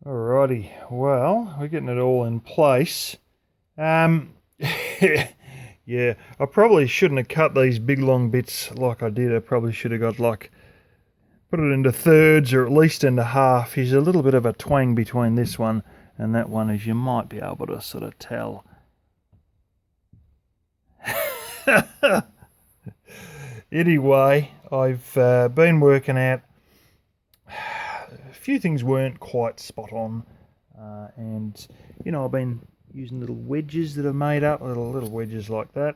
Alrighty, well, we're getting it all in place. Um, yeah, I probably shouldn't have cut these big long bits like I did. I probably should have put it into thirds or at least into half. There's a little bit of a twang between this one and that one, as you might be able to sort of tell. Anyway, I've been working out. A few things weren't quite spot on, and I've been using little wedges that are made up, little wedges like that.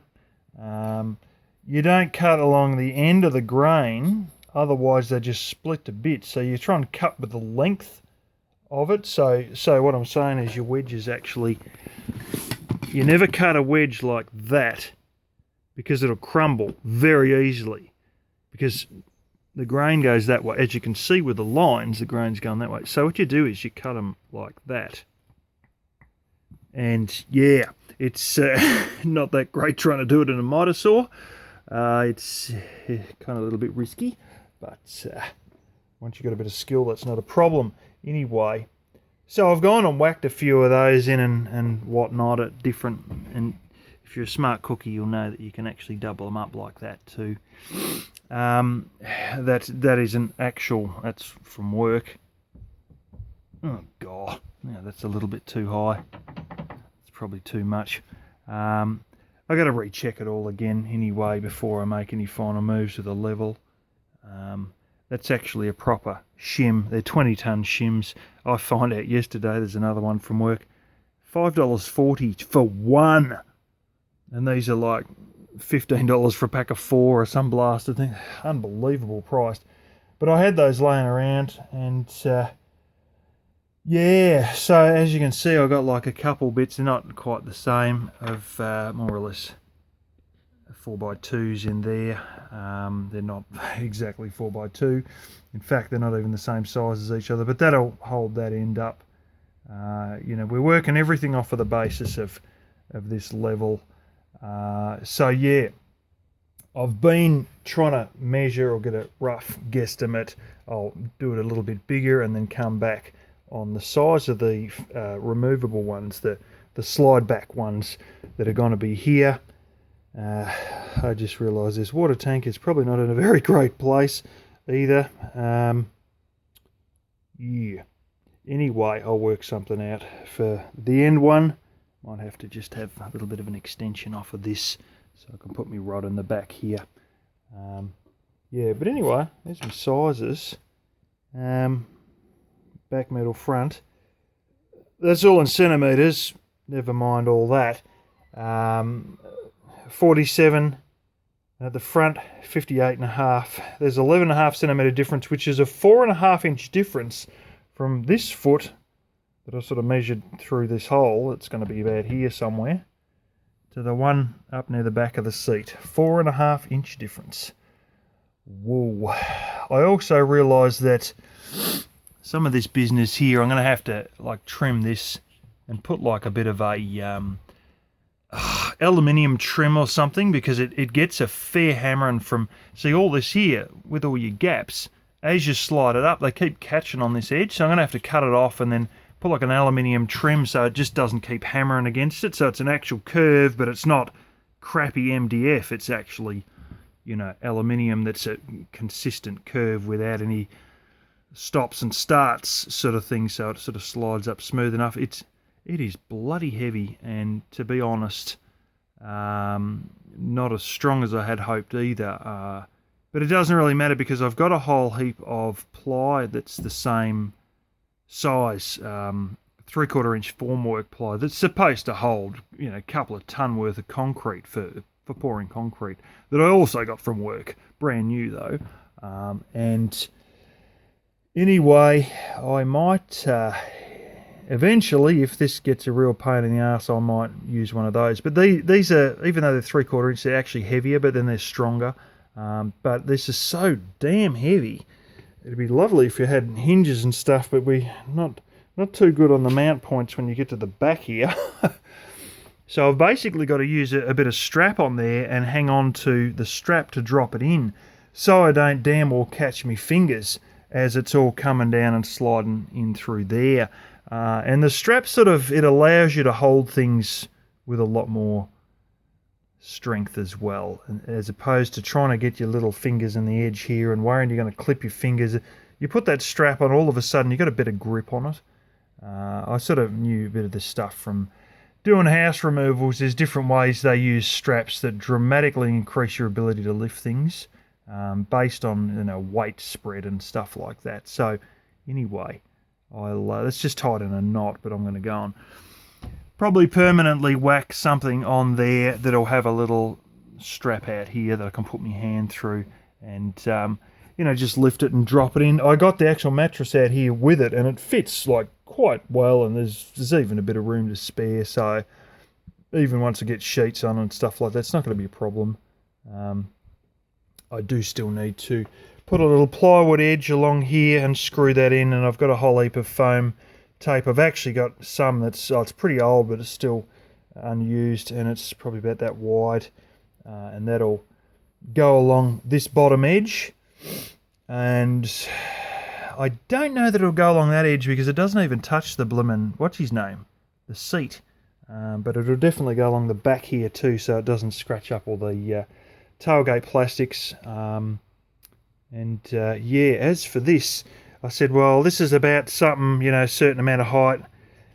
You don't cut along the end of the grain, otherwise they just split to bits. So you try and cut with the length of it. So what I'm saying is your wedges actually, you never cut a wedge like that because it'll crumble very easily because the grain goes that way. As you can see with the lines, the grain's going that way. So what you do is you cut them like that. And yeah, it's not that great trying to do it in a miter saw. It's kind of a little bit risky, but once you've got a bit of skill, that's not a problem. Anyway, so I've gone and whacked a few of those in and whatnot at different, and if you're a smart cookie, you'll know that you can actually double them up like that too. That is an actual, that's from work. Oh God, yeah, that's a little bit too high. It's probably too much. I got to recheck it all again anyway before I make any final moves with the level. That's actually a proper shim. They're 20-ton shims. I found out yesterday, there's another one from work, $5.40 for one. And these are like $15 for a pack of 4 or some blasted thing. Unbelievable priced. But I had those laying around, and yeah, so as you can see, I got like a couple bits. They're not quite the same, of more or less 4x2s in there. They're not exactly 4x2. In fact, they're not even the same size as each other, but that'll hold that end up. We're working everything off of the basis of this level. So yeah, I've been trying to measure or get a rough guesstimate. I'll do it a little bit bigger and then come back on the size of the removable ones, the slide back ones that are going to be here. I just realised this water tank is probably not in a very great place either. Yeah. Anyway, I'll work something out for the end one. Might have to just have a little bit of an extension off of this so I can put my rod in the back here. Yeah, but anyway, there's my sizes. Back metal front. That's all in centimetres. Never mind all that. 47 at the front, 58.5. There's 11.5 centimetre difference, which is a 4.5 inch difference from this foot that I sort of measured through this hole. It's going to be about here somewhere, to the one up near the back of the seat. 4.5 inch difference. Whoa. I also realised that some of this business here, I'm going to have to like trim this and put like a bit of a aluminium trim or something, because it gets a fair hammering from, see all this here with all your gaps, as you slide it up, they keep catching on this edge. So I'm going to have to cut it off and then put like an aluminium trim so it just doesn't keep hammering against it. So it's an actual curve, but it's not crappy MDF. It's actually, aluminium that's a consistent curve without any stops and starts sort of thing. So it sort of slides up smooth enough. It is bloody heavy, and to be honest, not as strong as I had hoped either. But it doesn't really matter because I've got a whole heap of ply that's the same size, 3/4 inch formwork ply that's supposed to hold, a couple of ton worth of concrete for pouring concrete, that I also got from work, brand new though. And anyway, I might eventually, if this gets a real pain in the ass, I might use one of those. But these are, even though they're 3/4 inch, they're actually heavier, but then they're stronger. But this is so damn heavy. It'd be lovely if you had hinges and stuff, but we not too good on the mount points when you get to the back here. So I've basically got to use a bit of strap on there and hang on to the strap to drop it in, so I don't damn well catch me fingers as it's all coming down and sliding in through there. And the strap it allows you to hold things with a lot more strength as well, as opposed to trying to get your little fingers in the edge here and worrying you're going to clip your fingers. You put that strap on, all of a sudden you've got a better grip on it. I sort of knew a bit of this stuff from doing house removals. There's different ways they use straps that dramatically increase your ability to lift things, based on weight spread and stuff like that. So anyway, let's just tie it in a knot, but I'm going to go on. Probably permanently whack something on there that'll have a little strap out here that I can put my hand through and, just lift it and drop it in. I got the actual mattress out here with it and it fits like quite well, and there's even a bit of room to spare, so even once I get sheets on and stuff like that, it's not going to be a problem. I do still need to put a little plywood edge along here and screw that in, and I've got a whole heap of foam tape. I've actually got some it's pretty old, but it's still unused, and it's probably about that wide, and that'll go along this bottom edge. And I don't know that it'll go along that edge because it doesn't even touch the blimmin', what's his name, the seat, but it'll definitely go along the back here too, so it doesn't scratch up all the tailgate plastics. As for this, I said, well, this is about something, a certain amount of height,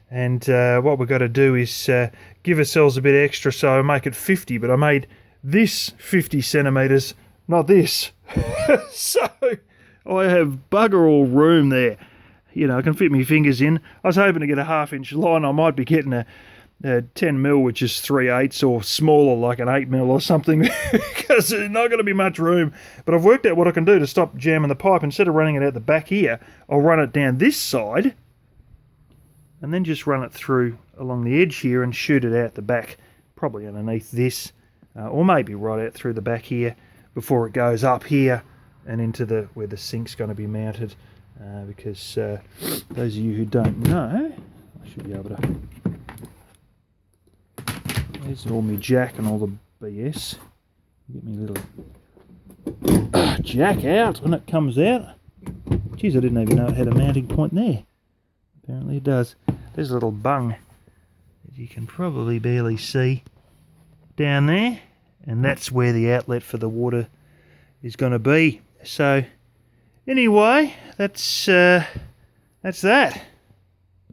and what we've got to do is give ourselves a bit extra, so I make it 50, but I made this 50 centimetres, not this. So I have bugger all room there. I can fit my fingers in. I was hoping to get a 1/2 inch line. I might be getting a 10mm, which is 3/8, or smaller, like an 8mm or something, because there's not going to be much room. But I've worked out what I can do to stop jamming the pipe. Instead of running it out the back here, I'll run it down this side and then just run it through along the edge here and shoot it out the back, probably underneath this, or maybe right out through the back here before it goes up here and into where the sink's going to be mounted, because those of you who don't know, I should be able to... There's all my jack and all the BS. Get me little jack out when it comes out. Geez, I didn't even know it had a mounting point there. Apparently it does. There's a little bung that you can probably barely see down there, and that's where the outlet for the water is going to be. So anyway, that's that.